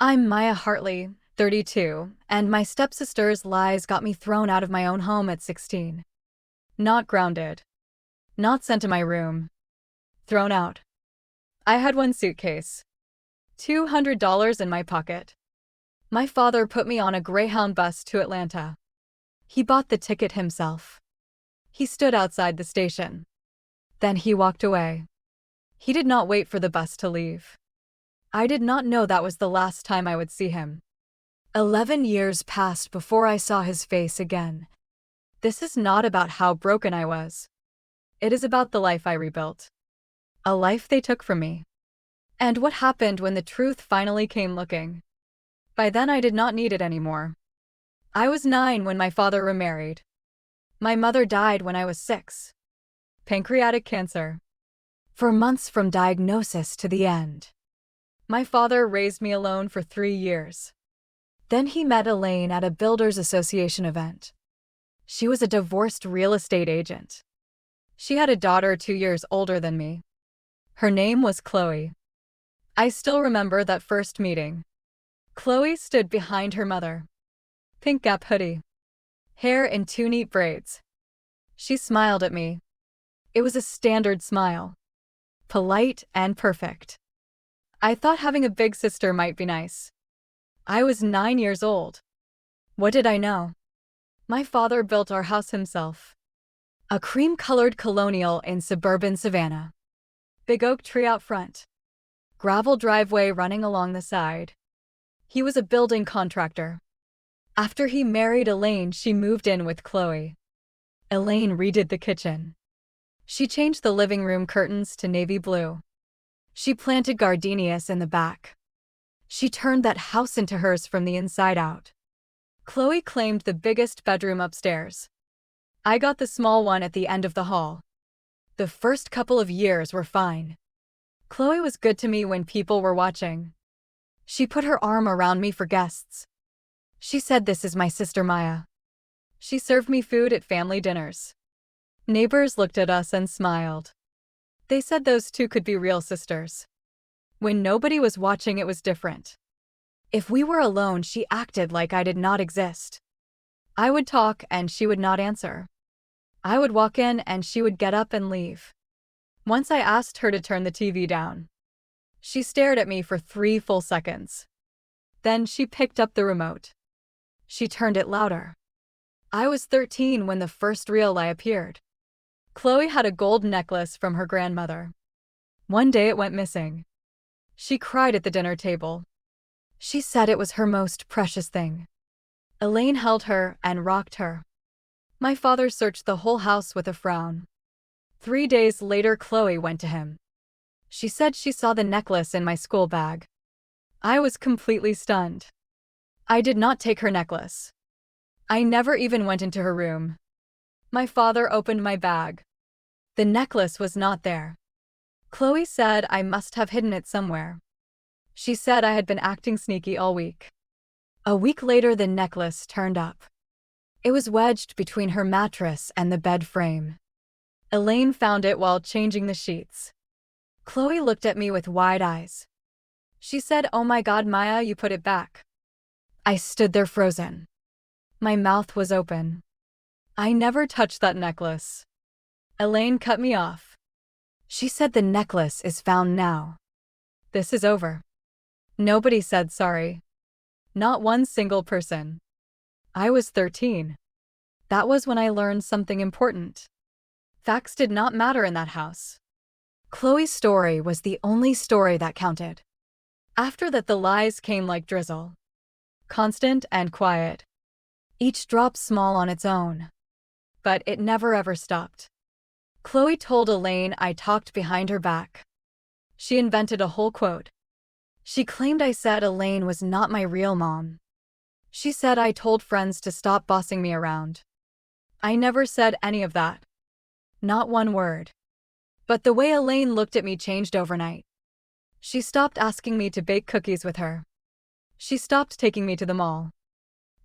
I'm Maya Hartley, 32, and my stepsister's lies got me thrown out of my own home at 16. Not grounded. Not sent to my room. Thrown out. I had one suitcase. $200 in my pocket. My father put me on a Greyhound bus to Atlanta. He bought the ticket himself. He stood outside the station. Then he walked away. He did not wait for the bus to leave. I did not know that was the last time I would see him. 11 years passed before I saw his face again. This is not about how broken I was. It is about the life I rebuilt. A life they took from me. And what happened when the truth finally came looking. By then I did not need it anymore. I was 9 when my father remarried. My mother died when I was 6. Pancreatic cancer. For months from diagnosis to the end. My father raised me alone for 3 years. Then he met Elaine at a Builders Association event. She was a divorced real estate agent. She had a daughter 2 years older than me. Her name was Chloe. I still remember that first meeting. Chloe stood behind her mother. Pink Gap hoodie. Hair in 2 neat braids. She smiled at me. It was a standard smile. Polite and perfect. I thought having a big sister might be nice. I was 9 years old. What did I know? My father built our house himself. A cream-colored colonial in suburban Savannah. Big oak tree out front. Gravel driveway running along the side. He was a building contractor. After he married Elaine, she moved in with Chloe. Elaine redid the kitchen. She changed the living room curtains to navy blue. She planted gardenias in the back. She turned that house into hers from the inside out. Chloe claimed the biggest bedroom upstairs. I got the small one at the end of the hall. The first couple of years were fine. Chloe was good to me when people were watching. She put her arm around me for guests. She said, "This is my sister Maya." She served me food at family dinners. Neighbors looked at us and smiled. They said those two could be real sisters. When nobody was watching, it was different. If we were alone, she acted like I did not exist. I would talk and she would not answer. I would walk in and she would get up and leave. Once I asked her to turn the TV down. She stared at me for 3 full seconds. Then she picked up the remote. She turned it louder. I was 13 when the first real lie appeared. Chloe had a gold necklace from her grandmother. One day it went missing. She cried at the dinner table. She said it was her most precious thing. Elaine held her and rocked her. My father searched the whole house with a frown. 3 days later, Chloe went to him. She said she saw the necklace in my school bag. I was completely stunned. I did not take her necklace. I never even went into her room. My father opened my bag. The necklace was not there. Chloe said I must have hidden it somewhere. She said I had been acting sneaky all week. A week later, the necklace turned up. It was wedged between her mattress and the bed frame. Elaine found it while changing the sheets. Chloe looked at me with wide eyes. She said, "Oh my God, Maya, you put it back." I stood there frozen. My mouth was open. I never touched that necklace. Elaine cut me off. She said, "The necklace is found now. This is over." Nobody said sorry. Not one single person. I was 13. That was when I learned something important. Facts did not matter in that house. Chloe's story was the only story that counted. After that, the lies came like drizzle. Constant and quiet. Each drop small on its own. But it never ever stopped. Chloe told Elaine I talked behind her back. She invented a whole quote. She claimed I said Elaine was not my real mom. She said I told friends to stop bossing me around. I never said any of that. Not one word. But the way Elaine looked at me changed overnight. She stopped asking me to bake cookies with her. She stopped taking me to the mall.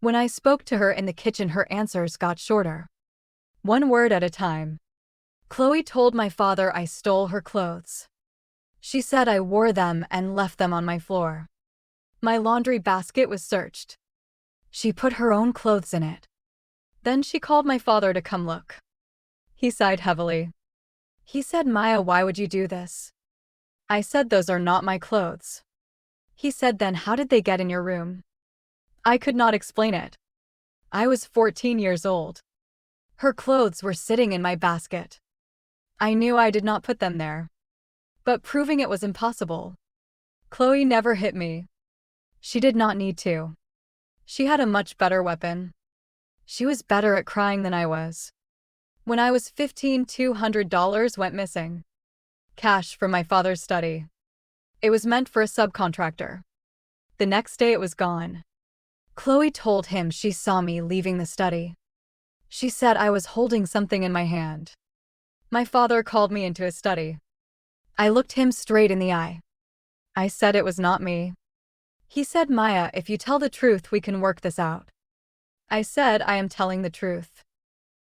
When I spoke to her in the kitchen, her answers got shorter. One word at a time. Chloe told my father I stole her clothes. She said I wore them and left them on my floor. My laundry basket was searched. She put her own clothes in it. Then she called my father to come look. He sighed heavily. He said, "Maya, why would you do this?" I said, "Those are not my clothes." He said, "Then how did they get in your room?" I could not explain it. I was 14 years old. Her clothes were sitting in my basket. I knew I did not put them there. But proving it was impossible. Chloe never hit me. She did not need to. She had a much better weapon. She was better at crying than I was. When I was 15, $200 went missing. Cash from my father's study. It was meant for a subcontractor. The next day it was gone. Chloe told him she saw me leaving the study. She said I was holding something in my hand. My father called me into his study. I looked him straight in the eye. I said it was not me. He said, "Maya, if you tell the truth, we can work this out." I said, "I am telling the truth."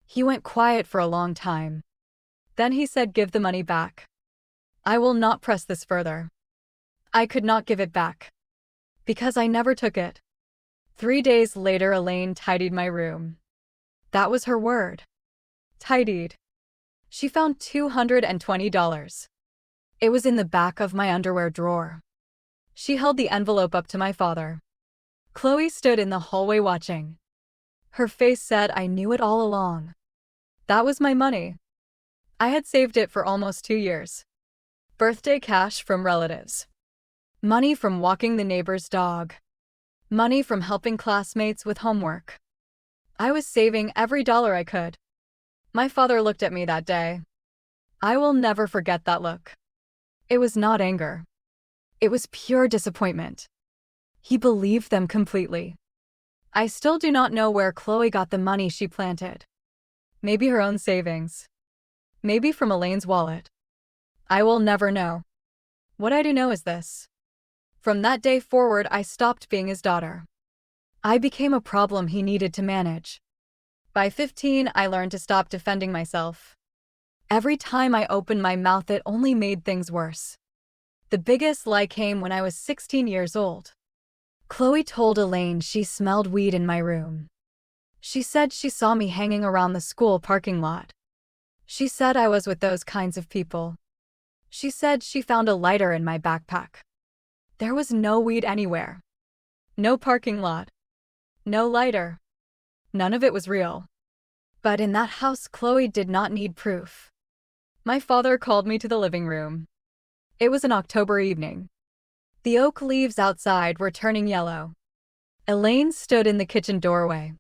He went quiet for a long time. Then he said, "Give the money back." I will not press this further. I could not give it back. Because I never took it. 3 days later, Elaine tidied my room. That was her word. Tidied. She found $220. It was in the back of my underwear drawer. She held the envelope up to my father. Chloe stood in the hallway watching. Her face said, "I knew it all along." That was my money. I had saved it for almost 2 years. Birthday cash from relatives. Money from walking the neighbor's dog. Money from helping classmates with homework. I was saving every dollar I could. My father looked at me that day. I will never forget that look. It was not anger. It was pure disappointment. He believed them completely. I still do not know where Chloe got the money she planted. Maybe her own savings. Maybe from Elaine's wallet. I will never know. What I do know is this. From that day forward, I stopped being his daughter. I became a problem he needed to manage. By 15, I learned to stop defending myself. Every time I opened my mouth, it only made things worse. The biggest lie came when I was 16 years old. Chloe told Elaine she smelled weed in my room. She said she saw me hanging around the school parking lot. She said I was with those kinds of people. She said she found a lighter in my backpack. There was no weed anywhere. No parking lot. No lighter. None of it was real. But in that house, Chloe did not need proof. My father called me to the living room. It was an October evening. The oak leaves outside were turning yellow. Elaine stood in the kitchen doorway.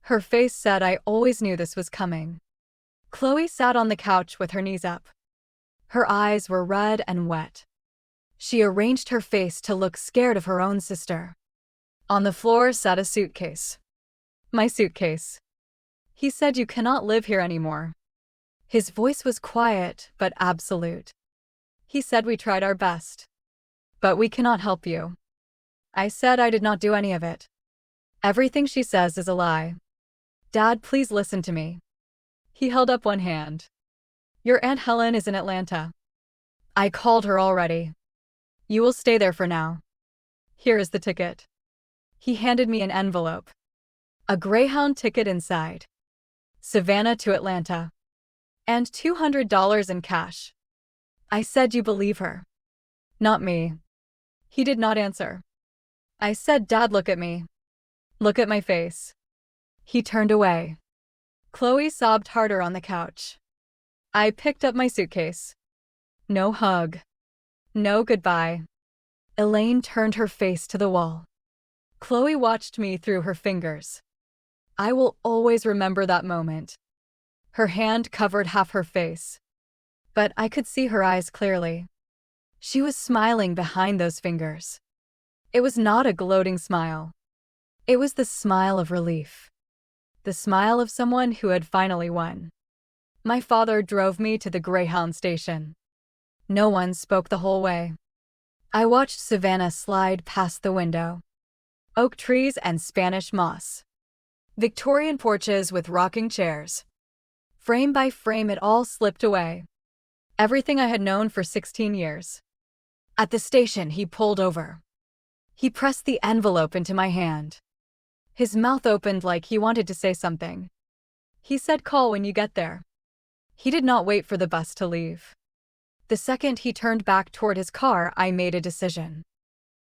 Her face said, "I always knew this was coming." Chloe sat on the couch with her knees up. Her eyes were red and wet. She arranged her face to look scared of her own sister. On the floor sat a suitcase. My suitcase. He said, "You cannot live here anymore." His voice was quiet but absolute. He said, "We tried our best. But we cannot help you." I said I did not do any of it. Everything she says is a lie. "Dad, please listen to me." He held up one hand. "Your Aunt Helen is in Atlanta. I called her already. You will stay there for now. Here is the ticket." He handed me an envelope. A Greyhound ticket inside. Savannah to Atlanta. And $200 in cash. I said, "You believe her?" "Not me." He did not answer. I said, "Dad, look at me. Look at my face." He turned away. Chloe sobbed harder on the couch. I picked up my suitcase. No hug. No goodbye. Elaine turned her face to the wall. Chloe watched me through her fingers. I will always remember that moment. Her hand covered half her face. But I could see her eyes clearly. She was smiling behind those fingers. It was not a gloating smile. It was the smile of relief. The smile of someone who had finally won. My father drove me to the Greyhound station. No one spoke the whole way. I watched Savannah slide past the window. Oak trees and Spanish moss. Victorian porches with rocking chairs. Frame by frame, it all slipped away. Everything I had known for 16 years. At the station, he pulled over. He pressed the envelope into my hand. His mouth opened like he wanted to say something. He said, "Call when you get there." He did not wait for the bus to leave. The second he turned back toward his car, I made a decision.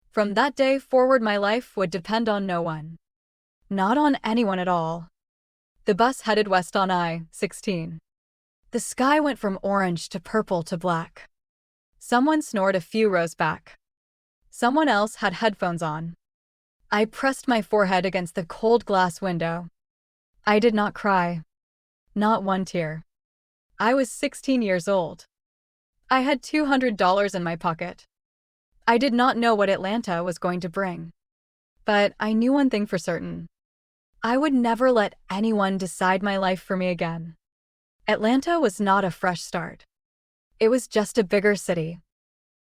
From that day forward, my life would depend on no one. Not on anyone at all. The bus headed west on I-16. The sky went from orange to purple to black. Someone snored a few rows back. Someone else had headphones on. I pressed my forehead against the cold glass window. I did not cry. Not one tear. I was 16 years old. I had $200 in my pocket. I did not know what Atlanta was going to bring. But I knew one thing for certain. I would never let anyone decide my life for me again. Atlanta was not a fresh start. It was just a bigger city.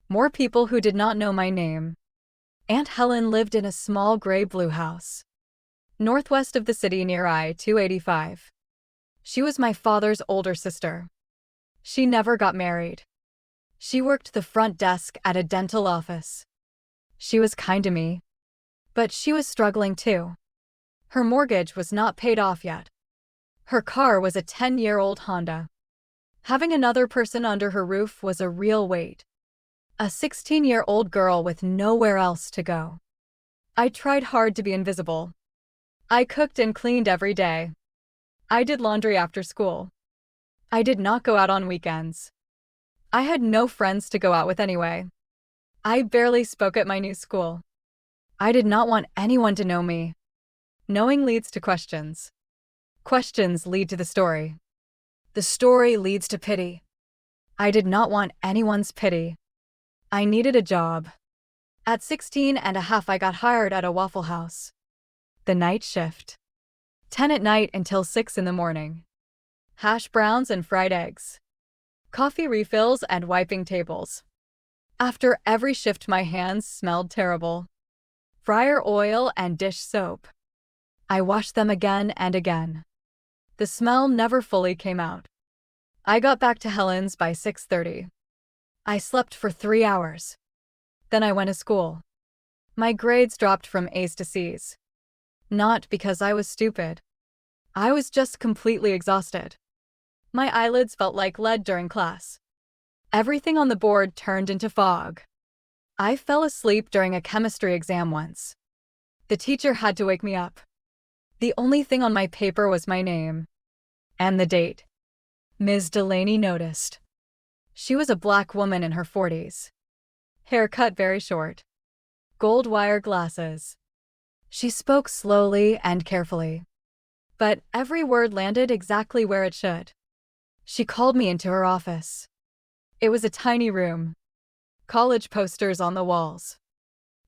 More people who did not know my name. Aunt Helen lived in a small gray-blue house, northwest of the city near I-285. She was my father's older sister. She never got married. She worked the front desk at a dental office. She was kind to me. But she was struggling too. Her mortgage was not paid off yet. Her car was a 10-year-old Honda. Having another person under her roof was a real weight. A 16-year-old girl with nowhere else to go. I tried hard to be invisible. I cooked and cleaned every day. I did laundry after school. I did not go out on weekends. I had no friends to go out with anyway. I barely spoke at my new school. I did not want anyone to know me. Knowing leads to questions. Questions lead to the story. The story leads to pity. I did not want anyone's pity. I needed a job. At 16 and a half, I got hired at a Waffle House. The night shift. 10 at night until 6 in the morning. Hash browns and fried eggs. Coffee refills and wiping tables. After every shift, my hands smelled terrible. Fryer oil and dish soap. I washed them again and again. The smell never fully came out. I got back to Helen's by 6:30. I slept for 3 hours. Then I went to school. My grades dropped from A's to C's. Not because I was stupid. I was just completely exhausted. My eyelids felt like lead during class. Everything on the board turned into fog. I fell asleep during a chemistry exam once. The teacher had to wake me up. The only thing on my paper was my name. And the date. Ms. Delaney noticed. She was a black woman in her 40s. Hair cut very short. Gold wire glasses. She spoke slowly and carefully. But every word landed exactly where it should. She called me into her office. It was a tiny room. College posters on the walls.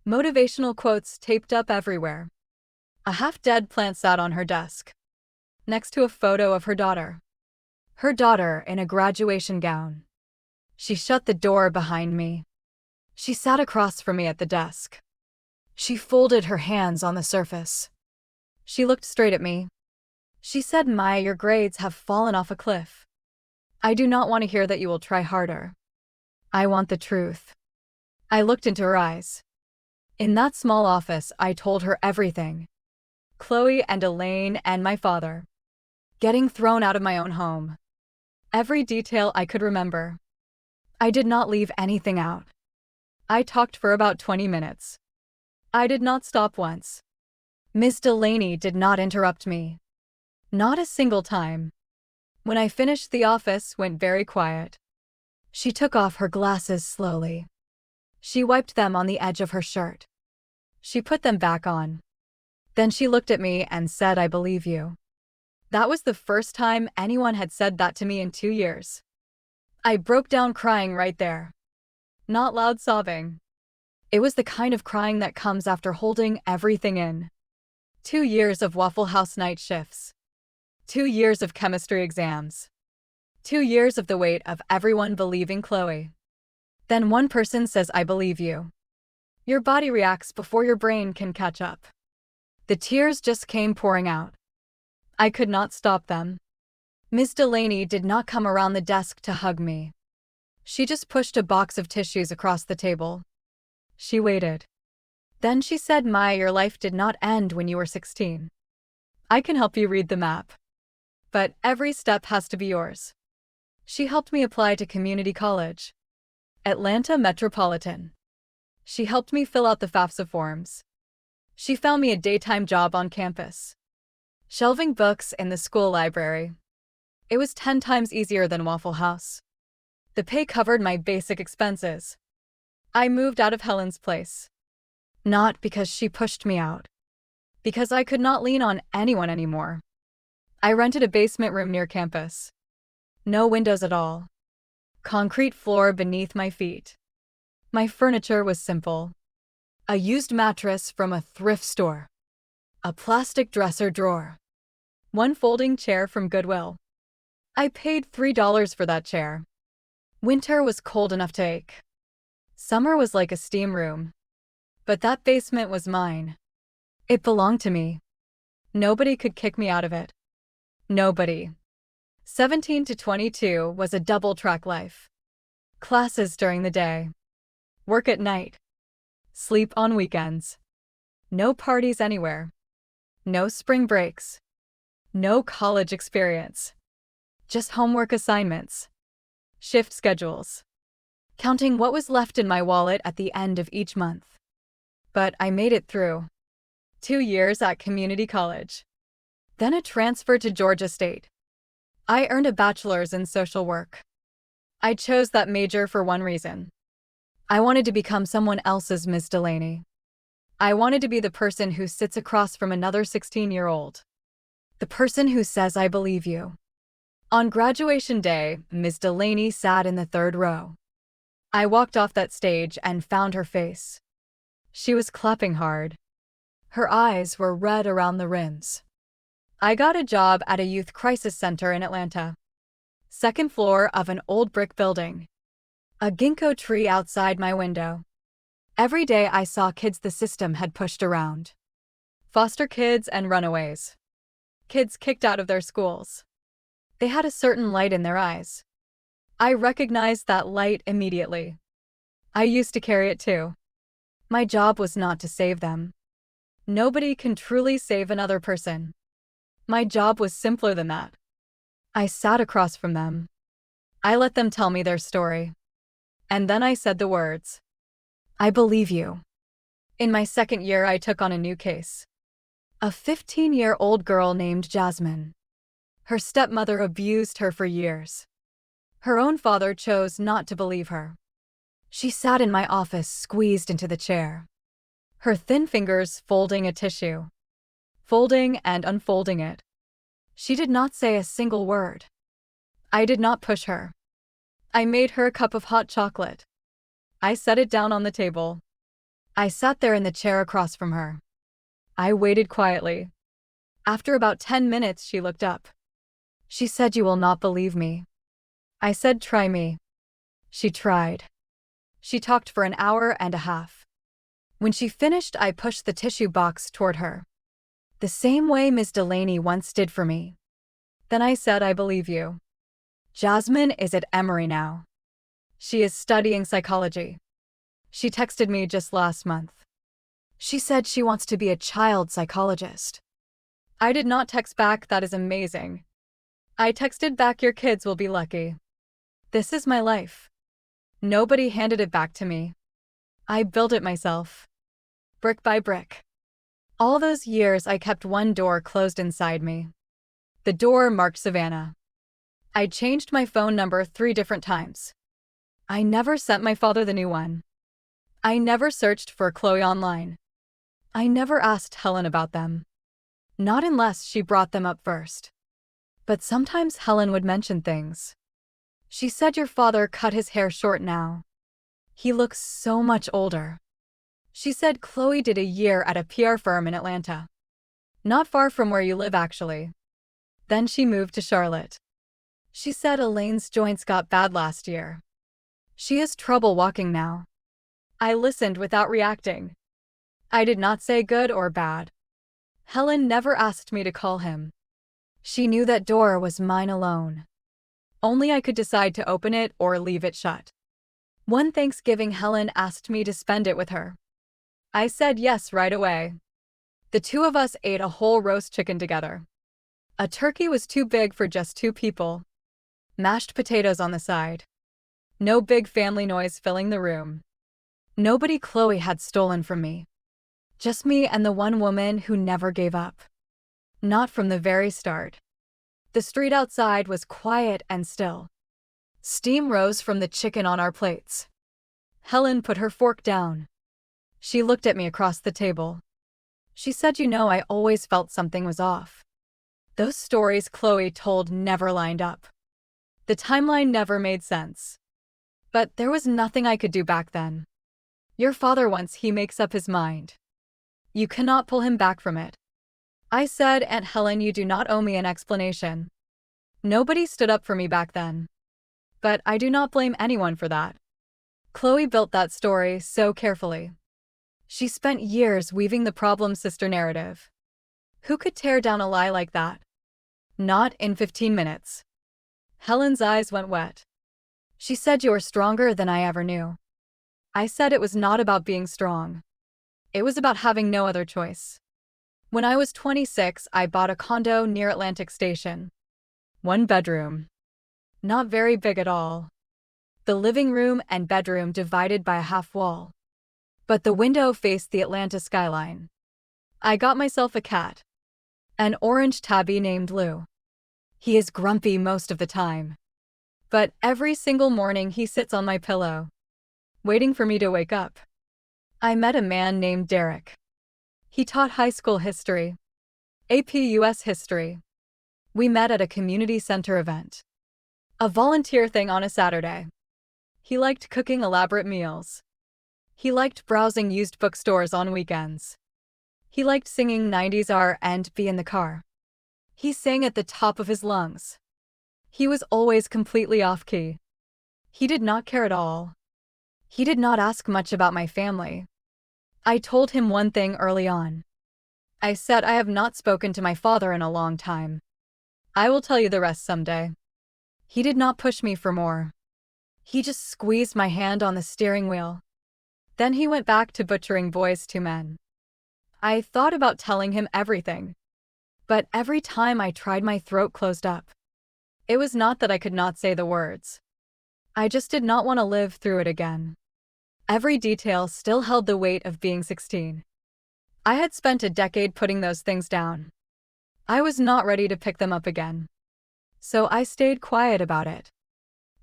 Motivational quotes taped up everywhere. A half-dead plant sat on her desk, next to a photo of her daughter. Her daughter in a graduation gown. She shut the door behind me. She sat across from me at the desk. She folded her hands on the surface. She looked straight at me. She said, "Maya, your grades have fallen off a cliff. I do not want to hear that you will try harder. I want the truth." I looked into her eyes. In that small office, I told her everything. Chloe and Elaine and my father. Getting thrown out of my own home. Every detail I could remember. I did not leave anything out. I talked for about 20 minutes. I did not stop once. Miss Delaney did not interrupt me. Not a single time. When I finished, the office went very quiet. She took off her glasses slowly. She wiped them on the edge of her shirt. She put them back on. Then she looked at me and said, "I believe you." That was the first time anyone had said that to me in 2 years. I broke down crying right there. Not loud sobbing. It was the kind of crying that comes after holding everything in. 2 years of Waffle House night shifts. 2 years of chemistry exams. 2 years of the weight of everyone believing Chloe. Then one person says, "I believe you." Your body reacts before your brain can catch up. The tears just came pouring out. I could not stop them. Miss Delaney did not come around the desk to hug me. She just pushed a box of tissues across the table. She waited. Then she said, your life did not end when you were 16. I can help you read the map. But every step has to be yours. She helped me apply to community college. Atlanta Metropolitan. She helped me fill out the FAFSA forms. She found me a daytime job on campus, shelving books in the school library. It was 10 times easier than Waffle House. The pay covered my basic expenses. I moved out of Helen's place. Not because she pushed me out. Because I could not lean on anyone anymore. I rented a basement room near campus. No windows at all. Concrete floor beneath my feet. My furniture was simple. A used mattress from a thrift store. A plastic dresser drawer. One folding chair from Goodwill. I paid $3 for that chair. Winter was cold enough to ache. Summer was like a steam room. But that basement was mine. It belonged to me. Nobody could kick me out of it. Nobody. 17 to 22 was a double-track life. Classes during the day. Work at night. Sleep on weekends. No parties anywhere. No spring breaks. No college experience. Just homework assignments. Shift schedules. Counting what was left in my wallet at the end of each month. But I made it through. 2 years at community college. Then a transfer to Georgia State. I earned a bachelor's in social work. I chose that major for one reason. I wanted to become someone else's Miss Delaney. I wanted to be the person who sits across from another 16-year-old. The person who says, I believe you. On graduation day, Miss Delaney sat in the 3rd row. I walked off that stage and found her face. She was clapping hard. Her eyes were red around the rims. I got a job at a youth crisis center in Atlanta. 2nd floor of an old brick building. A ginkgo tree outside my window. Every day I saw kids the system had pushed around. Foster kids and runaways. Kids kicked out of their schools. They had a certain light in their eyes. I recognized that light immediately. I used to carry it too. My job was not to save them. Nobody can truly save another person. My job was simpler than that. I sat across from them. I let them tell me their story. And then I said the words. I believe you. In my 2nd year, I took on a new case. A 15-year-old girl named Jasmine. Her stepmother abused her for years. Her own father chose not to believe her. She sat in my office, squeezed into the chair. Her thin fingers folding a tissue. Folding and unfolding it. She did not say a single word. I did not push her. I made her a cup of hot chocolate. I set it down on the table. I sat there in the chair across from her. I waited quietly. After about 10 minutes, she looked up. She said, you will not believe me. I said, try me. She tried. She talked for an hour and a half. When she finished, I pushed the tissue box toward her. The same way Miss Delaney once did for me. Then I said, I believe you. Jasmine is at Emory now. She is studying psychology. She texted me just last month. She said she wants to be a child psychologist. I did not text back, that is amazing. I texted back, your kids will be lucky. This is my life. Nobody handed it back to me. I built it myself. Brick by brick. All those years I kept one door closed inside me. The door marked Savannah. I changed my phone number 3 different times. I never sent my father the new one. I never searched for Chloe online. I never asked Helen about them. Not unless she brought them up first. But sometimes Helen would mention things. She said, your father cut his hair short now. He looks so much older. She said Chloe did a year at a PR firm in Atlanta. Not far from where you live, actually. Then she moved to Charlotte. She said Elaine's joints got bad last year. She has trouble walking now. I listened without reacting. I did not say good or bad. Helen never asked me to call him. She knew that door was mine alone. Only I could decide to open it or leave it shut. One Thanksgiving, Helen asked me to spend it with her. I said yes right away. The two of us ate a whole roast chicken together. A turkey was too big for just two people. Mashed potatoes on the side. No big family noise filling the room. Nobody Chloe had stolen from me. Just me and the one woman who never gave up. Not from the very start. The street outside was quiet and still. Steam rose from the chicken on our plates. Helen put her fork down. She looked at me across the table. She said, "You know, I always felt something was off. Those stories Chloe told never lined up. The timeline never made sense. But there was nothing I could do back then. Your father, once he makes up his mind, you cannot pull him back from it." I said, "Aunt Helen, you do not owe me an explanation. Nobody stood up for me back then. But I do not blame anyone for that." Chloe built that story so carefully. She spent years weaving the problem sister narrative. Who could tear down a lie like that? Not in 15 minutes. Helen's eyes went wet. She said, "You are stronger than I ever knew." I said it was not about being strong. It was about having no other choice. When I was 26, I bought a condo near Atlantic Station. 1 bedroom. Not very big at all. The living room and bedroom divided by a half wall. But the window faced the Atlanta skyline. I got myself a cat. An orange tabby named Lou. He is grumpy most of the time. But every single morning he sits on my pillow, waiting for me to wake up. I met a man named Derek. He taught high school history. AP US history. We met at a community center event. A volunteer thing on a Saturday. He liked cooking elaborate meals. He liked browsing used bookstores on weekends. He liked singing 90s R&B in the car. He sang at the top of his lungs. He was always completely off-key. He did not care at all. He did not ask much about my family. I told him one thing early on. I said, "I have not spoken to my father in a long time. I will tell you the rest someday." He did not push me for more. He just squeezed my hand on the steering wheel. Then he went back to butchering Boys to Men. I thought about telling him everything. But every time I tried, my throat closed up. It was not that I could not say the words. I just did not want to live through it again. Every detail still held the weight of being 16. I had spent a decade putting those things down. I was not ready to pick them up again. So I stayed quiet about it.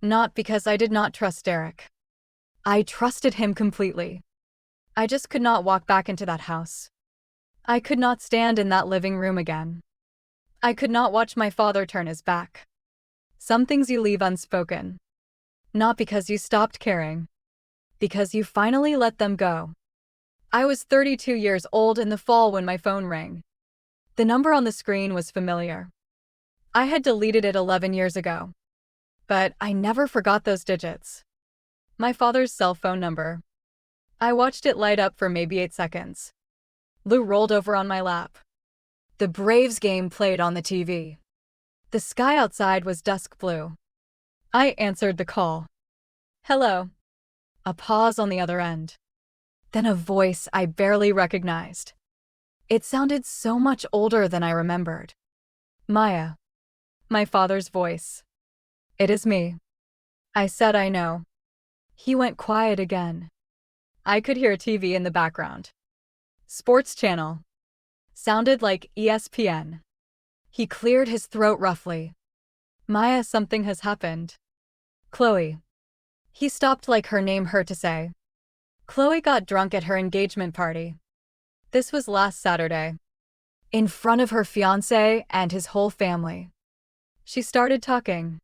Not because I did not trust Derek. I trusted him completely. I just could not walk back into that house. I could not stand in that living room again. I could not watch my father turn his back. Some things you leave unspoken. Not because you stopped caring. Because you finally let them go. I was 32 years old in the fall when my phone rang. The number on the screen was familiar. I had deleted it 11 years ago. But I never forgot those digits. My father's cell phone number. I watched it light up for maybe 8 seconds. Lou rolled over on my lap. The Braves game played on the TV. The sky outside was dusk blue. I answered the call. "Hello." A pause on the other end. Then a voice I barely recognized. It sounded so much older than I remembered. "Maya." My father's voice. "It is me." I said, "I know." He went quiet again. I could hear TV in the background. Sports channel. Sounded like ESPN. He cleared his throat roughly. "Maya, something has happened." "Chloe." He stopped like her name hurt to say. "Chloe got drunk at her engagement party. This was last Saturday. In front of her fiancé and his whole family. She started talking.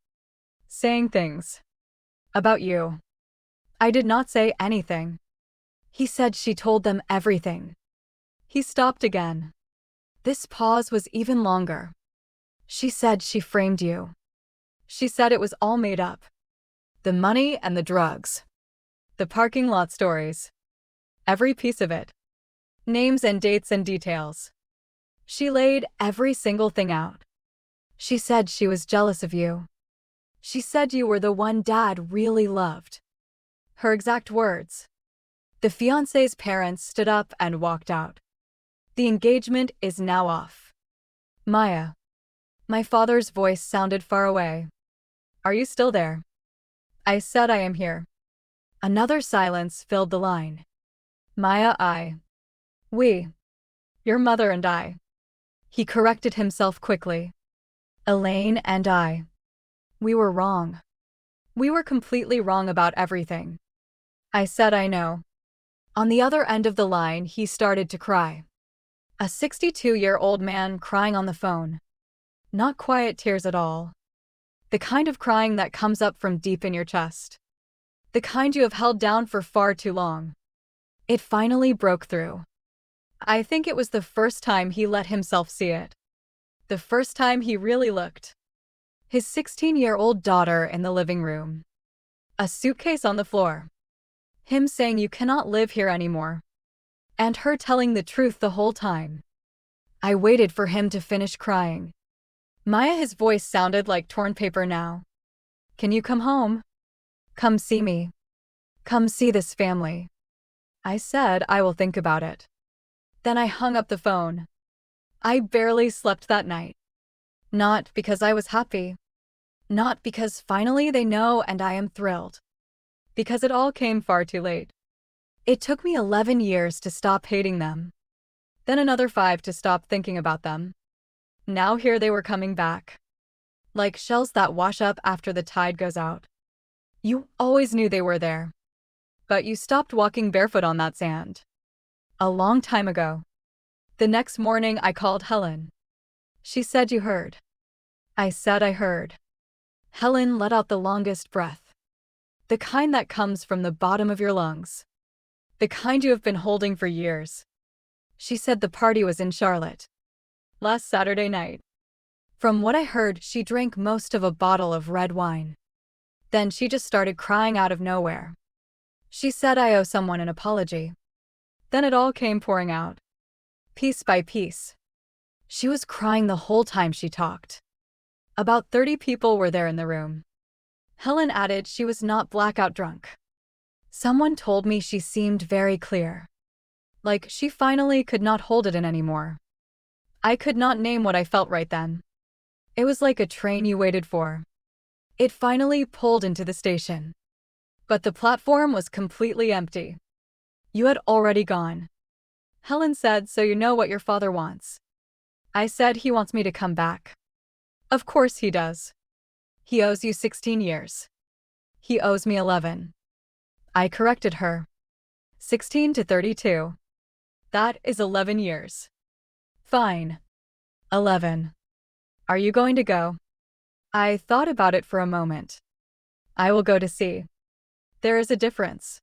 Saying things. About you." I did not say anything. He said she told them everything. He stopped again. This pause was even longer. "She said she framed you. She said it was all made up. The money and the drugs. The parking lot stories. Every piece of it. Names and dates and details. She laid every single thing out. She said she was jealous of you. She said you were the one Dad really loved." Her exact words. The fiancé's parents stood up and walked out. The engagement is now off. Maya. My father's voice sounded far away. Are you still there? I said I am here. Another silence filled the line. Maya, we. Your mother and I. He corrected himself quickly. Elaine and I. We were wrong. We were completely wrong about everything. I said I know. On the other end of the line, he started to cry. A 62-year-old man crying on the phone. Not quiet tears at all. The kind of crying that comes up from deep in your chest. The kind you have held down for far too long. It finally broke through. I think it was the first time he let himself see it. The first time he really looked. His 16-year-old daughter in the living room. A suitcase on the floor. Him saying you cannot live here anymore. And her telling the truth the whole time. I waited for him to finish crying. Maya, his voice sounded like torn paper now. Can you come home? Come see me. Come see this family. I said I will think about it. Then I hung up the phone. I barely slept that night. Not because I was happy. Not because finally they know and I am thrilled. Because it all came far too late. It took me 11 years to stop hating them. Then another 5 to stop thinking about them. Now here they were coming back. Like shells that wash up after the tide goes out. You always knew they were there. But you stopped walking barefoot on that sand. A long time ago. The next morning I called Helen. She said you heard. I said I heard. Helen let out the longest breath. The kind that comes from the bottom of your lungs. The kind you have been holding for years. She said the party was in Charlotte. Last Saturday night. From what I heard, she drank most of a bottle of red wine. Then she just started crying out of nowhere. She said I owe someone an apology. Then it all came pouring out. Piece by piece. She was crying the whole time she talked. About 30 people were there in the room. Helen added she was not blackout drunk. Someone told me she seemed very clear. Like she finally could not hold it in anymore. I could not name what I felt right then. It was like a train you waited for. It finally pulled into the station. But the platform was completely empty. You had already gone. Helen said, so you know what your father wants. I said he wants me to come back. Of course he does. He owes you 16 years. He owes me 11. I corrected her. 16 to 32. That is 11 years. Fine. 11. Are you going to go? I thought about it for a moment. I will go to see. There is a difference.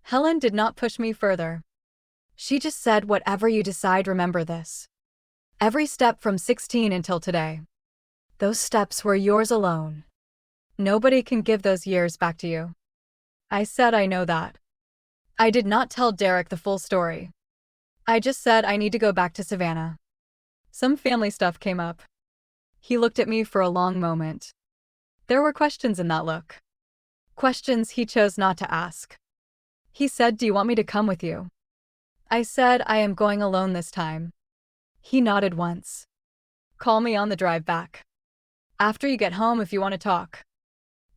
Helen did not push me further. She just said, whatever you decide, remember this. Every step from 16 until today. Those steps were yours alone. Nobody can give those years back to you. I said I know that. I did not tell Derek the full story. I just said I need to go back to Savannah. Some family stuff came up. He looked at me for a long moment. There were questions in that look. Questions he chose not to ask. He said, do you want me to come with you? I said I am going alone this time. He nodded once. Call me on the drive back. After you get home if you want to talk.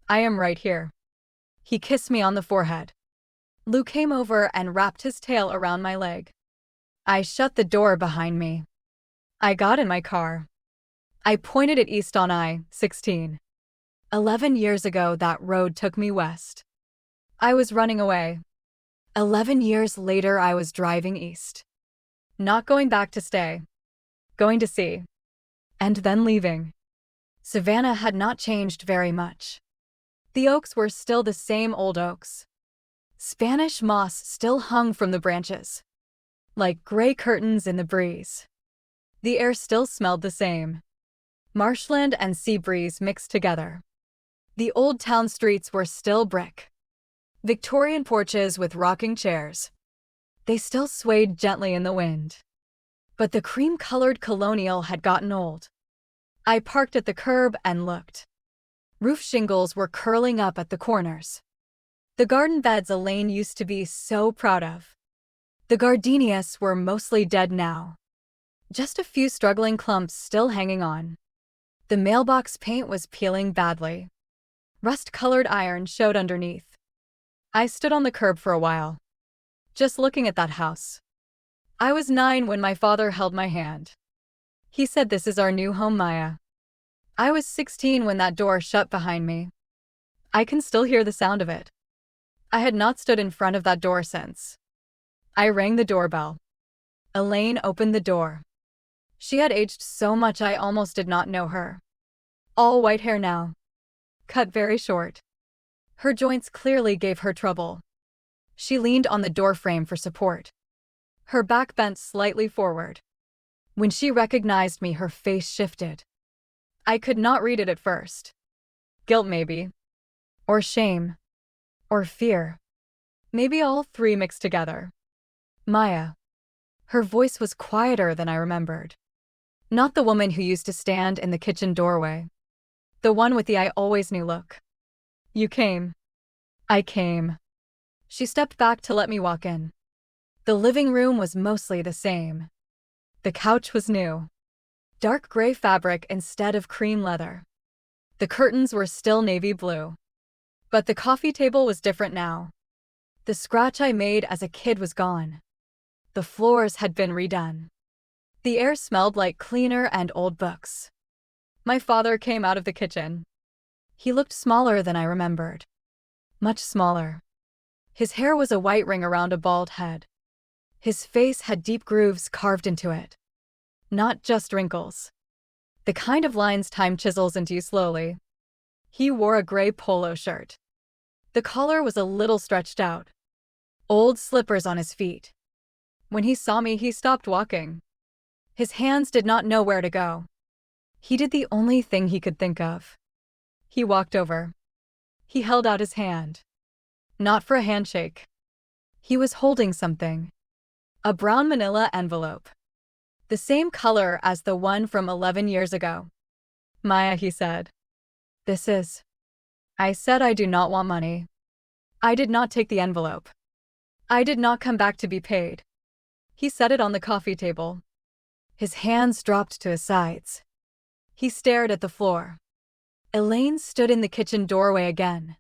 I am right here. He kissed me on the forehead. Lou came over and wrapped his tail around my leg. I shut the door behind me. I got in my car. I pointed it east on I-16. 11 years ago that road took me west. I was running away. 11 years later I was driving east. Not going back to stay. Going to see. And then leaving. Savannah had not changed very much. The oaks were still the same old oaks. Spanish moss still hung from the branches. Like gray curtains in the breeze. The air still smelled the same. Marshland and sea breeze mixed together. The old town streets were still brick. Victorian porches with rocking chairs. They still swayed gently in the wind. But the cream-colored colonial had gotten old. I parked at the curb and looked. Roof shingles were curling up at the corners. The garden beds Elaine used to be so proud of. The gardenias were mostly dead now. Just a few struggling clumps still hanging on. The mailbox paint was peeling badly. Rust-colored iron showed underneath. I stood on the curb for a while, just looking at that house. I was 9 when my father held my hand. He said, "This is our new home, Maya." I was 16 when that door shut behind me. I can still hear the sound of it. I had not stood in front of that door since. I rang the doorbell. Elaine opened the door. She had aged so much I almost did not know her. All white hair now, cut very short. Her joints clearly gave her trouble. She leaned on the doorframe for support. Her back bent slightly forward. When she recognized me, her face shifted. I could not read it at first. Guilt, maybe. Or shame. Or fear. Maybe all three mixed together. Maya. Her voice was quieter than I remembered. Not the woman who used to stand in the kitchen doorway. The one with the "I always knew" look. "You came." I came. She stepped back to let me walk in. The living room was mostly the same. The couch was new. Dark gray fabric instead of cream leather. The curtains were still navy blue. But the coffee table was different now. The scratch I made as a kid was gone. The floors had been redone. The air smelled like cleaner and old books. My father came out of the kitchen. He looked smaller than I remembered. Much smaller. His hair was a white ring around a bald head. His face had deep grooves carved into it. Not just wrinkles. The kind of lines time chisels into you slowly. He wore a gray polo shirt. The collar was a little stretched out. Old slippers on his feet. When he saw me, he stopped walking. His hands did not know where to go. He did the only thing he could think of. He walked over. He held out his hand. Not for a handshake. He was holding something. A brown manila envelope. The same color as the one from 11 years ago. "Maya," he said. "This is." I said I do not want money. I did not take the envelope. I did not come back to be paid. He set it on the coffee table. His hands dropped to his sides. He stared at the floor. Elaine stood in the kitchen doorway again.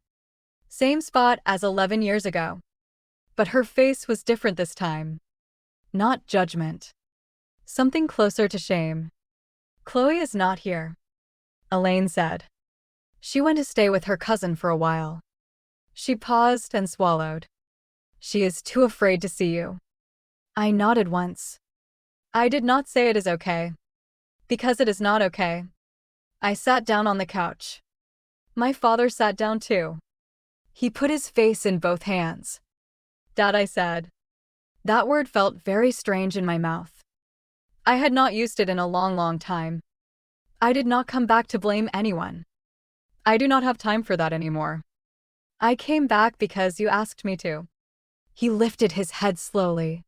Same spot as 11 years ago. But her face was different this time. Not judgment. Something closer to shame. "Chloe is not here," Elaine said. "She went to stay with her cousin for a while." She paused and swallowed. "She is too afraid to see you." I nodded once. I did not say it is okay. Because it is not okay. I sat down on the couch. My father sat down too. He put his face in both hands. "Dad," I said. That word felt very strange in my mouth. I had not used it in a long time. I did not come back to blame anyone. I do not have time for that anymore. I came back because you asked me to. He lifted his head slowly.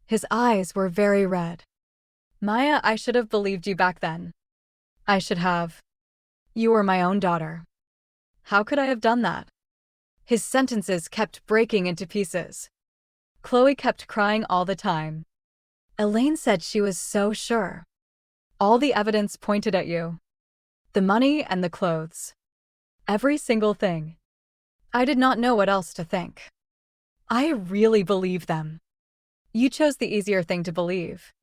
His eyes were very red. "Maya, I should have believed you back then. I should have. You were my own daughter. How could I have done that?" His sentences kept breaking into pieces. "Chloe kept crying all the time. Elaine said she was so sure. All the evidence pointed at you. The money and the clothes. Every single thing. I did not know what else to think. I really believed them. You chose the easier thing to believe."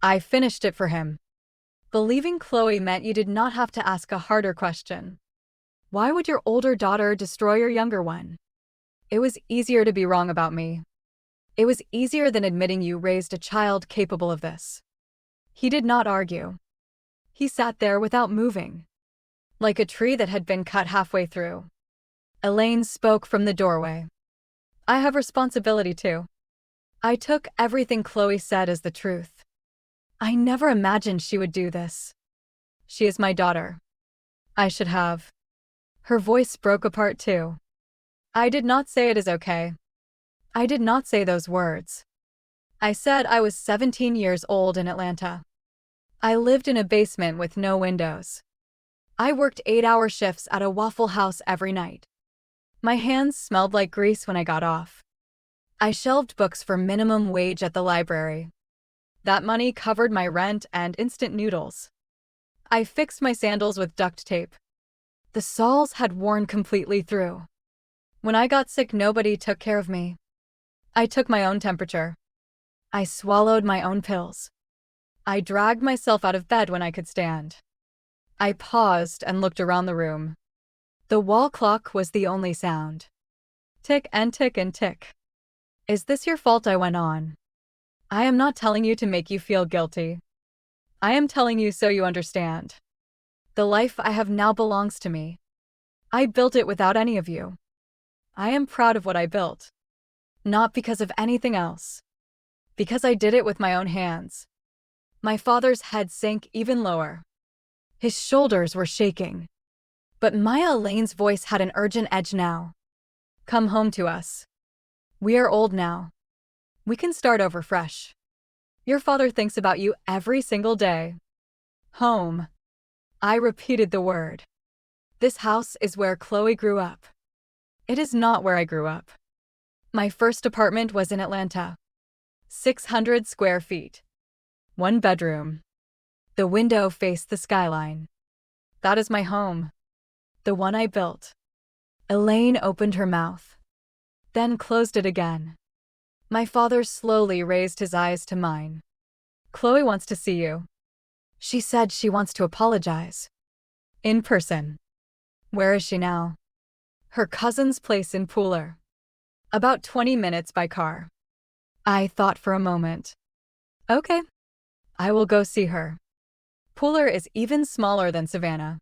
I finished it for him. Believing Chloe meant you did not have to ask a harder question. Why would your older daughter destroy your younger one? It was easier to be wrong about me. It was easier than admitting you raised a child capable of this. He did not argue. He sat there without moving, like a tree that had been cut halfway through. Elaine spoke from the doorway. "I have responsibility too." I took everything Chloe said as the truth. I never imagined she would do this. She is my daughter. I should have. Her voice broke apart too. I did not say it is okay. I did not say those words. I said I was 17 years old in Atlanta. I lived in a basement with no windows. I worked 8-hour shifts at a Waffle House every night. My hands smelled like grease when I got off. I shelved books for minimum wage at the library. That money covered my rent and instant noodles. I fixed my sandals with duct tape. The soles had worn completely through. When I got sick, nobody took care of me. I took my own temperature. I swallowed my own pills. I dragged myself out of bed when I could stand. I paused and looked around the room. The wall clock was the only sound. Tick and tick and tick. Is this your fault? I went on. I am not telling you to make you feel guilty. I am telling you so you understand. The life I have now belongs to me. I built it without any of you. I am proud of what I built. Not because of anything else. Because I did it with my own hands. My father's head sank even lower. His shoulders were shaking. But Maya Lane's voice had an urgent edge now. Come home to us. We are old now. We can start over fresh. Your father thinks about you every single day. Home. I repeated the word. This house is where Chloe grew up. It is not where I grew up. My first apartment was in Atlanta. 600 square feet. 1 bedroom. The window faced the skyline. That is my home. The one I built. Elaine opened her mouth, then closed it again. My father slowly raised his eyes to mine. Chloe wants to see you. She said she wants to apologize. In person. Where is she now? Her cousin's place in Pooler. About 20 minutes by car. I thought for a moment. Okay. I will go see her. Pooler is even smaller than Savannah.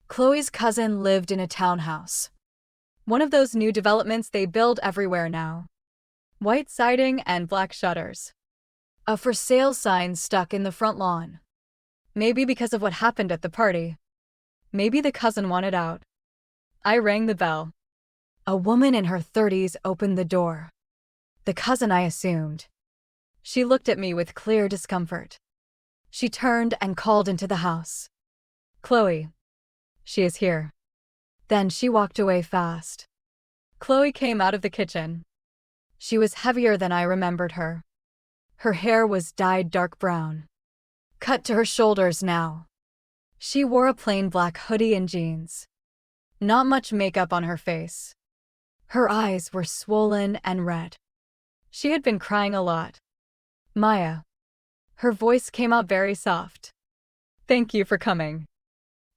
Chloe's cousin lived in a townhouse. One of those new developments they build everywhere now. White siding and black shutters. A for sale sign stuck in the front lawn. Maybe because of what happened at the party. Maybe the cousin wanted out. I rang the bell. A woman in her 30s opened the door. The cousin, I assumed. She looked at me with clear discomfort. She turned and called into the house. Chloe. She is here. Then she walked away fast. Chloe came out of the kitchen. She was heavier than I remembered her. Her hair was dyed dark brown. Cut to her shoulders now. She wore a plain black hoodie and jeans. Not much makeup on her face. Her eyes were swollen and red. She had been crying a lot. Maya. Her voice came out very soft. Thank you for coming.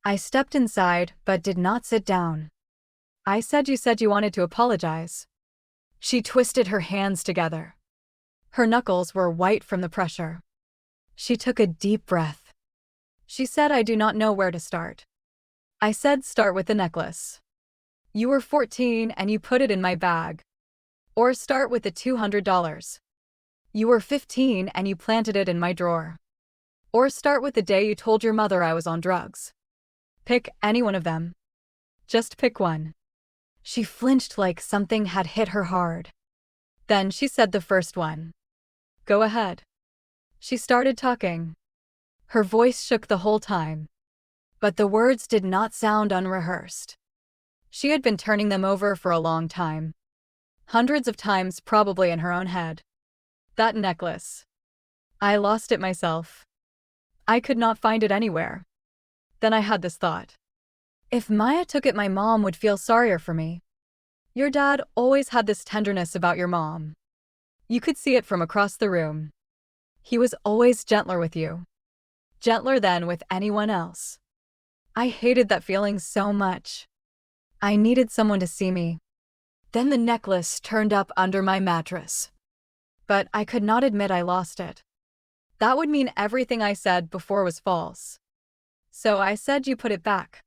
I stepped inside but did not sit down. You said you wanted to apologize. She twisted her hands together. Her knuckles were white from the pressure. She took a deep breath. She said, I do not know where to start. I said, start with the necklace. You were 14 and you put it in my bag. Or start with the $200. You were 15 and you planted it in my drawer. Or start with the day you told your mother I was on drugs. Pick any one of them. Just pick one. She flinched like something had hit her hard. Then she said the first one. Go ahead. She started talking. Her voice shook the whole time. But the words did not sound unrehearsed. She had been turning them over for a long time. Hundreds of times, probably in her own head. That necklace. I lost it myself. I could not find it anywhere. Then I had this thought. If Maya took it, my mom would feel sorrier for me. Your dad always had this tenderness about your mom. You could see it from across the room. He was always gentler with you. Gentler than with anyone else. I hated that feeling so much. I needed someone to see me. Then the necklace turned up under my mattress. But I could not admit I lost it. That would mean everything I said before was false. So I said you put it back.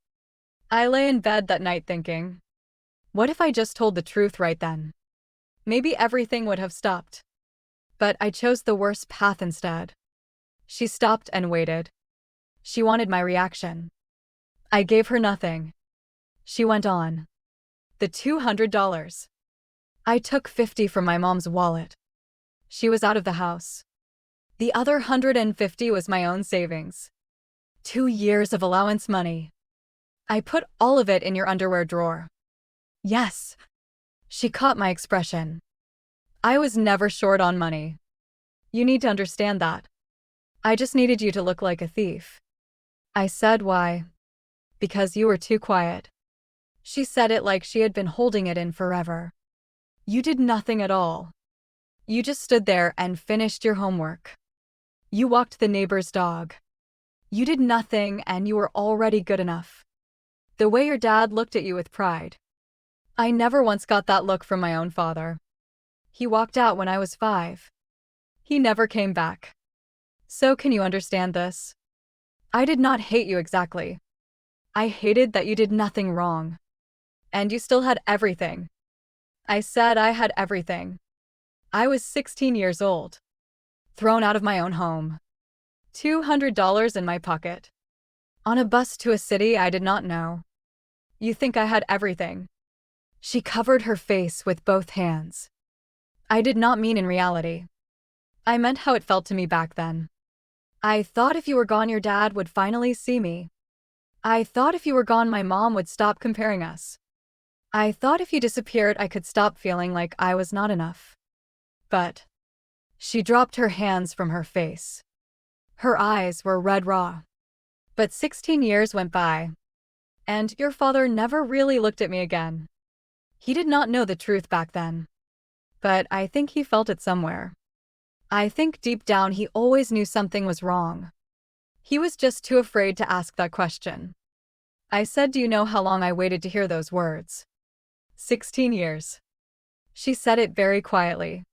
I lay in bed that night thinking, what if I just told the truth right then? Maybe everything would have stopped. But I chose the worst path instead. She stopped and waited. She wanted my reaction. I gave her nothing. She went on. The $200. I took $50 from my mom's wallet. She was out of the house. The other $150 was my own savings. 2 years of allowance money. I put all of it in your underwear drawer. Yes. She caught my expression. I was never short on money. You need to understand that. I just needed you to look like a thief. I said, why? Because you were too quiet. She said it like she had been holding it in forever. You did nothing at all. You just stood there and finished your homework. You walked the neighbor's dog. You did nothing and you were already good enough. The way your dad looked at you with pride. I never once got that look from my own father. He walked out when I was 5. He never came back. So can you understand this? I did not hate you exactly. I hated that you did nothing wrong. And you still had everything. I said I had everything. I was 16 years old. Thrown out of my own home. $200 in my pocket. On a bus to a city I did not know. You think I had everything. She covered her face with both hands. I did not mean in reality. I meant how it felt to me back then. I thought if you were gone your dad would finally see me. I thought if you were gone my mom would stop comparing us. I thought if you disappeared I could stop feeling like I was not enough. But she dropped her hands from her face. Her eyes were red raw. But 16 years went by. And your father never really looked at me again. He did not know the truth back then. But I think he felt it somewhere. I think deep down he always knew something was wrong. He was just too afraid to ask that question. I said, do you know how long I waited to hear those words? 16 years. She said it very quietly.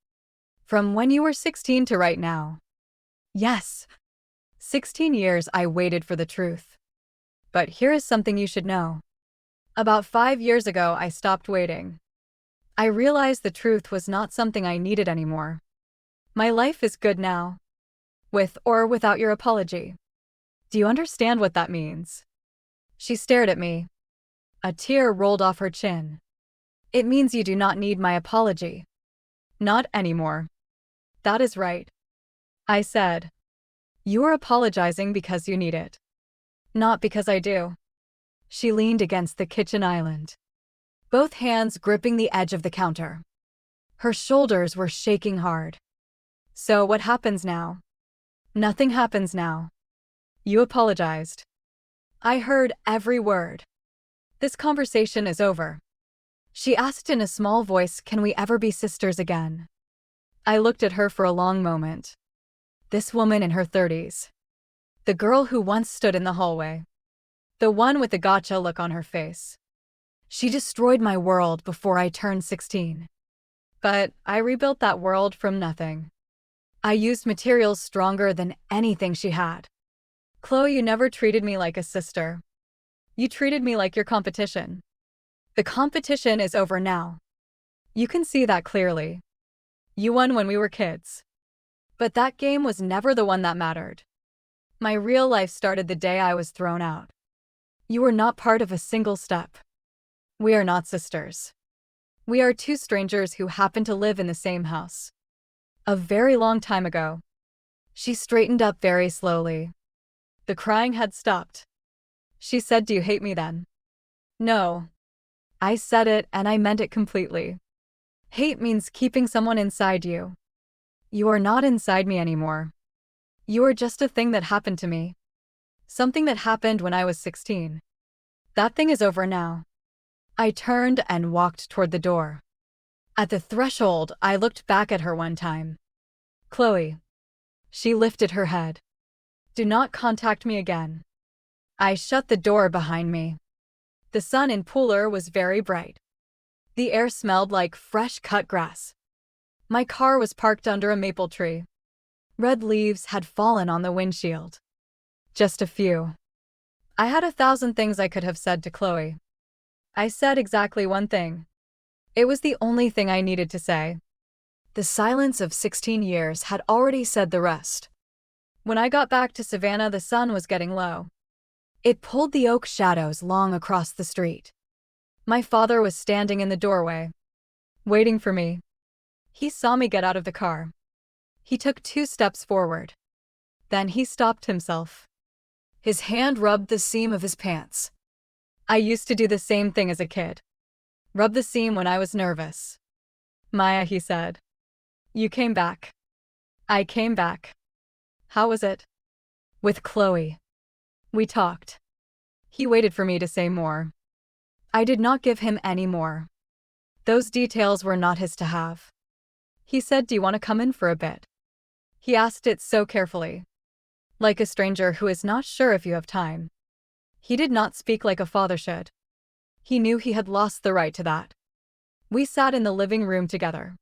From when you were 16 to right now. Yes. 16 years I waited for the truth. But here is something you should know. About 5 years ago I stopped waiting. I realized the truth was not something I needed anymore. My life is good now. With or without your apology. Do you understand what that means? She stared at me. A tear rolled off her chin. It means you do not need my apology. Not anymore. That is right. I said. You are apologizing because you need it. Not because I do. She leaned against the kitchen island. Both hands gripping the edge of the counter. Her shoulders were shaking hard. So what happens now? Nothing happens now. You apologized. I heard every word. This conversation is over. She asked in a small voice, can we ever be sisters again? I looked at her for a long moment. This woman in her 30s. The girl who once stood in the hallway. The one with the gotcha look on her face. She destroyed my world before I turned 16. But I rebuilt that world from nothing. I used materials stronger than anything she had. Chloe, you never treated me like a sister. You treated me like your competition. The competition is over now. You can see that clearly. You won when we were kids. But that game was never the one that mattered. My real life started the day I was thrown out. You were not part of a single step. We are not sisters. We are two strangers who happen to live in the same house. A very long time ago. She straightened up very slowly. The crying had stopped. She said, do you hate me then? No. I said it and I meant it completely. Hate means keeping someone inside you. You are not inside me anymore. You are just a thing that happened to me. Something that happened when I was 16. That thing is over now. I turned and walked toward the door. At the threshold, I looked back at her one time. Chloe. She lifted her head. Do not contact me again. I shut the door behind me. The sun in Pooler was very bright. The air smelled like fresh cut grass. My car was parked under a maple tree. Red leaves had fallen on the windshield. Just a few. I had 1,000 things I could have said to Chloe. I said exactly one thing. It was the only thing I needed to say. The silence of 16 years had already said the rest. When I got back to Savannah, the sun was getting low. It pulled the oak shadows long across the street. My father was standing in the doorway, waiting for me. He saw me get out of the car. He took 2 steps forward. Then he stopped himself. His hand rubbed the seam of his pants. I used to do the same thing as a kid. Rubbed the seam when I was nervous. Maya, he said. You came back. I came back. How was it? With Chloe. We talked. He waited for me to say more. I did not give him any more. Those details were not his to have. He said, do you want to come in for a bit? He asked it so carefully. Like a stranger who is not sure if you have time. He did not speak like a father should. He knew he had lost the right to that. We sat in the living room together.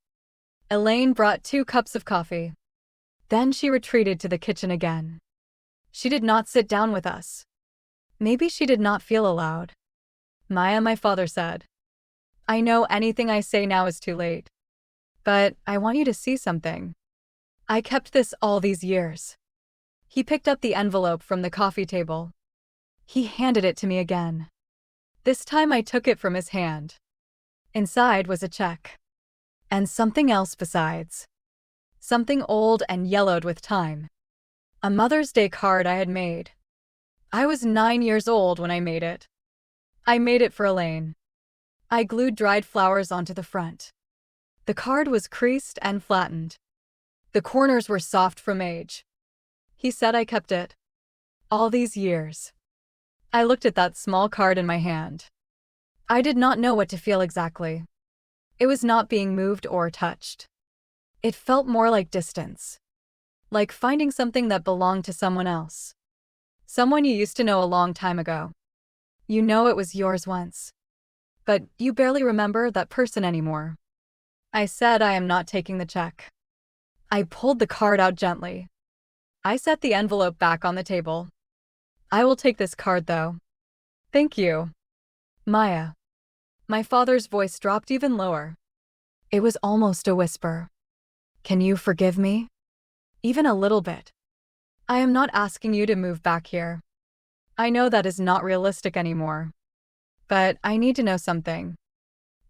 Elaine brought 2 cups of coffee. Then she retreated to the kitchen again. She did not sit down with us. Maybe she did not feel allowed. Maya, my father said. I know anything I say now is too late. But I want you to see something. I kept this all these years. He picked up the envelope from the coffee table. He handed it to me again. This time I took it from his hand. Inside was a check. And something else besides. Something old and yellowed with time. A Mother's Day card I had made. I was 9 years old when I made it. I made it for Elaine. I glued dried flowers onto the front. The card was creased and flattened. The corners were soft from age. He said I kept it. All these years. I looked at that small card in my hand. I did not know what to feel exactly. It was not being moved or touched. It felt more like distance. Like finding something that belonged to someone else. Someone you used to know a long time ago. You know it was yours once. But you barely remember that person anymore. I said I am not taking the check. I pulled the card out gently. I set the envelope back on the table. I will take this card though. Thank you. Maya. My father's voice dropped even lower. It was almost a whisper. Can you forgive me? Even a little bit. I am not asking you to move back here. I know that is not realistic anymore. But I need to know something.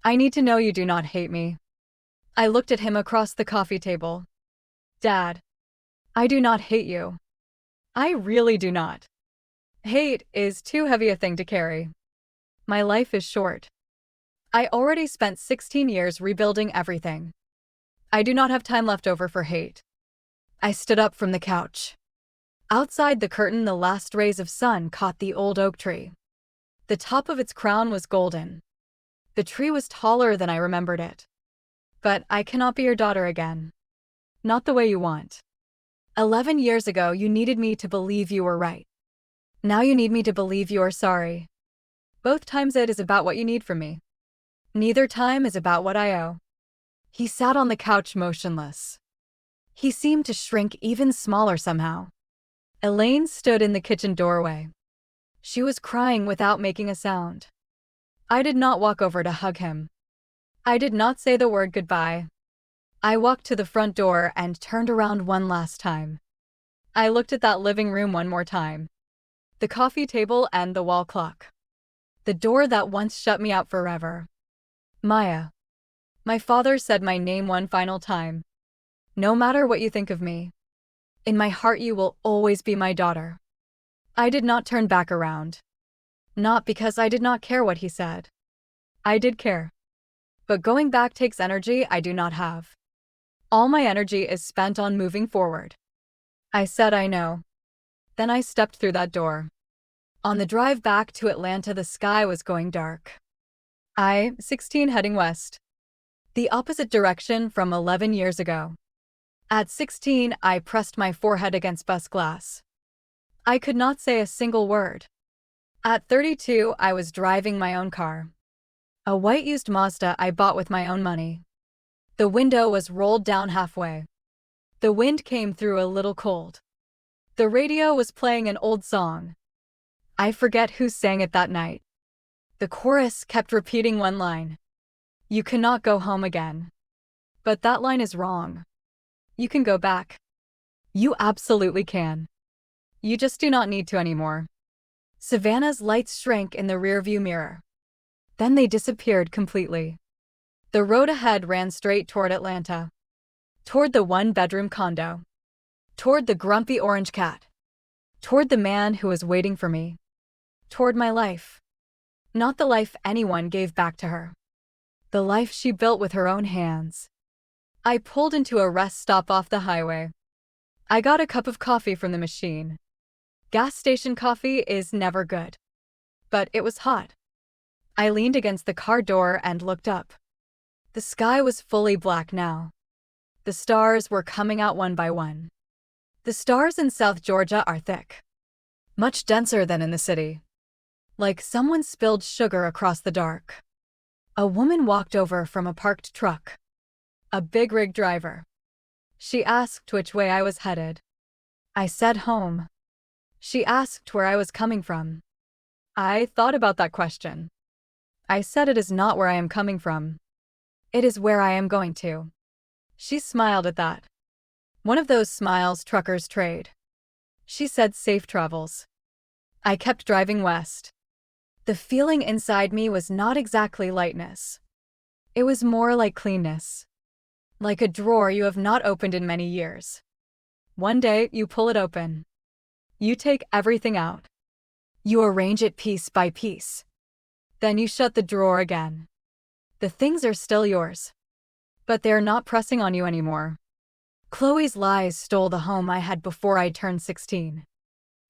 I need to know you do not hate me. I looked at him across the coffee table. Dad, I do not hate you. I really do not. Hate is too heavy a thing to carry. My life is short. I already spent 16 years rebuilding everything. I do not have time left over for hate. I stood up from the couch. Outside the curtain, the last rays of sun caught the old oak tree. The top of its crown was golden. The tree was taller than I remembered it. But I cannot be your daughter again. Not the way you want. 11 years ago, you needed me to believe you were right. Now you need me to believe you are sorry. Both times it is about what you need from me. Neither time is about what I owe. He sat on the couch motionless. He seemed to shrink even smaller somehow. Elaine stood in the kitchen doorway. She was crying without making a sound. I did not walk over to hug him. I did not say the word goodbye. I walked to the front door and turned around one last time. I looked at that living room one more time. The coffee table and the wall clock. The door that once shut me out forever. Maya. My father said my name one final time. No matter what you think of me, in my heart you will always be my daughter. I did not turn back around. Not because I did not care what he said. I did care. But going back takes energy I do not have. All my energy is spent on moving forward. I said I know. Then I stepped through that door. On the drive back to Atlanta, the sky was going dark. 16 heading west. The opposite direction from 11 years ago. At 16, I pressed my forehead against bus glass. I could not say a single word. At 32, I was driving my own car. A white used Mazda I bought with my own money. The window was rolled down halfway. The wind came through a little cold. The radio was playing an old song. I forget who sang it that night. The chorus kept repeating one line. You cannot go home again. But that line is wrong. You can go back. You absolutely can. You just do not need to anymore. Savannah's lights shrank in the rearview mirror. Then they disappeared completely. The road ahead ran straight toward Atlanta. Toward the one-bedroom condo. Toward the grumpy orange cat. Toward the man who was waiting for me. Toward my life. Not the life anyone gave back to her. The life she built with her own hands. I pulled into a rest stop off the highway. I got a cup of coffee from the machine. Gas station coffee is never good. But it was hot. I leaned against the car door and looked up. The sky was fully black now. The stars were coming out one by one. The stars in South Georgia are thick. Much denser than in the city. Like someone spilled sugar across the dark. A woman walked over from a parked truck. A big rig driver. She asked which way I was headed. I said home. She asked where I was coming from. I thought about that question. I said it is not where I am coming from. It is where I am going to. She smiled at that. One of those smiles truckers trade. She said safe travels. I kept driving west. The feeling inside me was not exactly lightness. It was more like cleanness. Like a drawer you have not opened in many years. One day, you pull it open. You take everything out. You arrange it piece by piece. Then you shut the drawer again. The things are still yours. But they're not pressing on you anymore. Chloe's lies stole the home I had before I turned 16.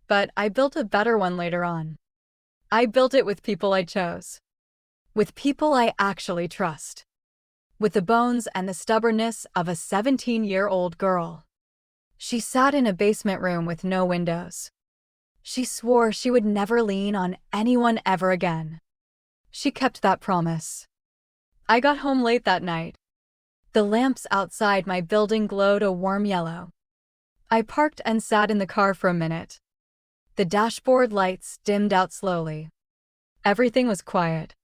But I built a better one later on. I built it with people I chose. With people I actually trust. With the bones and the stubbornness of a 17-year-old girl. She sat in a basement room with no windows. She swore she would never lean on anyone ever again. She kept that promise. I got home late that night. The lamps outside my building glowed a warm yellow. I parked and sat in the car for a minute. The dashboard lights dimmed out slowly. Everything was quiet.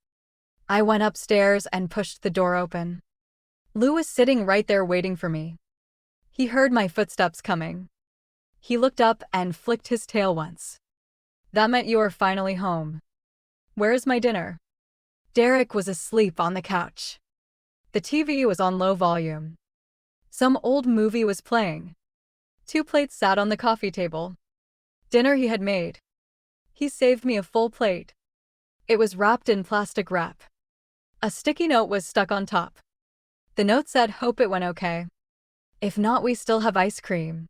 I went upstairs and pushed the door open. Lou was sitting right there waiting for me. He heard my footsteps coming. He looked up and flicked his tail once. That meant you were finally home. Where's my dinner? Derek was asleep on the couch. The TV was on low volume. Some old movie was playing. 2 plates sat on the coffee table. Dinner he had made. He saved me a full plate. It was wrapped in plastic wrap. A sticky note was stuck on top. The note said, "Hope it went okay. If not, we still have ice cream."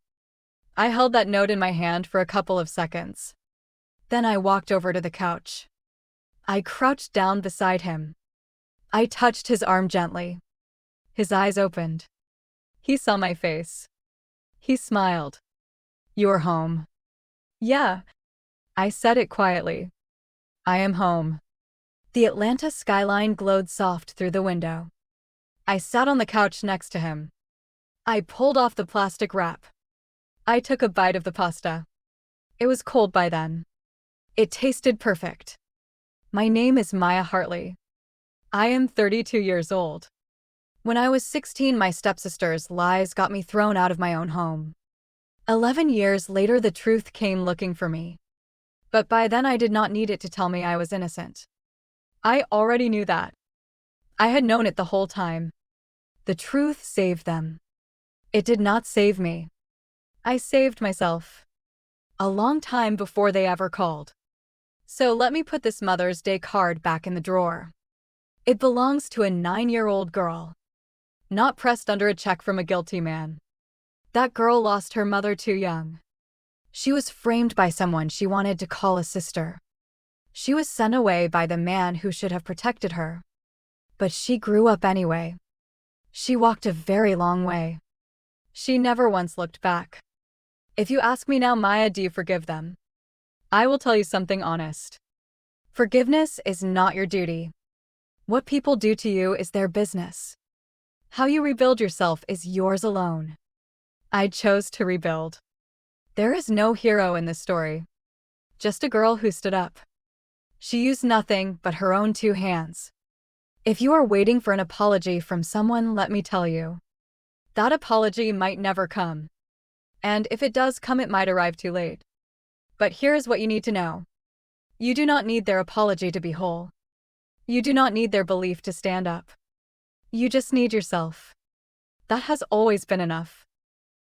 I held that note in my hand for a couple of seconds. Then I walked over to the couch. I crouched down beside him. I touched his arm gently. His eyes opened. He saw my face. He smiled. "You're home." "Yeah." I said it quietly. "I am home." The Atlanta skyline glowed soft through the window. I sat on the couch next to him. I pulled off the plastic wrap. I took a bite of the pasta. It was cold by then. It tasted perfect. My name is Maya Hartley. I am 32 years old. When I was 16, my stepsister's lies got me thrown out of my own home. 11 years later, the truth came looking for me. But by then I did not need it to tell me I was innocent. I already knew that. I had known it the whole time. The truth saved them. It did not save me. I saved myself. A long time before they ever called. So let me put this Mother's Day card back in the drawer. It belongs to a 9-year-old girl. Not pressed under a check from a guilty man. That girl lost her mother too young. She was framed by someone she wanted to call a sister. She was sent away by the man who should have protected her. But she grew up anyway. She walked a very long way. She never once looked back. If you ask me now, Maya, do you forgive them? I will tell you something honest. Forgiveness is not your duty. What people do to you is their business. How you rebuild yourself is yours alone. I chose to rebuild. There is no hero in this story. Just a girl who stood up. She used nothing but her own 2 hands. If you are waiting for an apology from someone, let me tell you. That apology might never come. And if it does come, it might arrive too late. But here is what you need to know. You do not need their apology to be whole. You do not need their belief to stand up. You just need yourself. That has always been enough.